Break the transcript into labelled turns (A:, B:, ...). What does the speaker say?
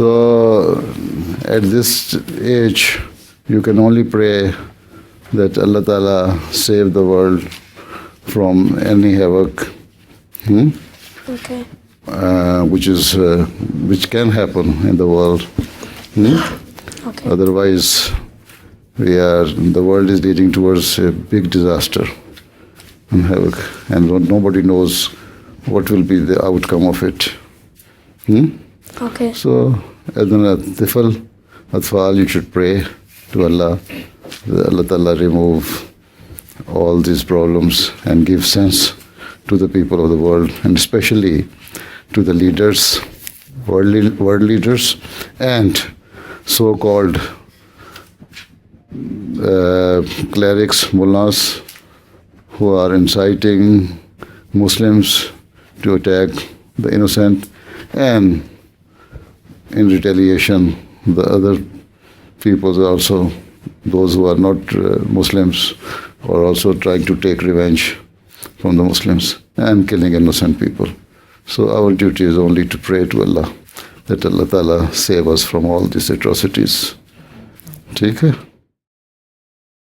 A: So at this age, you can only pray that Allah Ta'ala save the world from any havoc,
B: Okay.
A: which can happen in the world.
B: Okay.
A: Otherwise, the world is leading towards a big disaster and havoc, and nobody knows what will be the outcome of it.
B: Okay.
A: So, as an atfal, you should pray to Allah, that Allah Ta'ala remove all these problems and give sense to the people of the world, and especially to the leaders, world leaders, and so-called clerics, mullahs, who are inciting Muslims to attack the innocent, and in retaliation, the other peoples also, those who are not Muslims, are also trying to take revenge from the Muslims and killing innocent people. So our duty is only to pray to Allah that Allah Ta'ala save us from all these atrocities. ठीक है?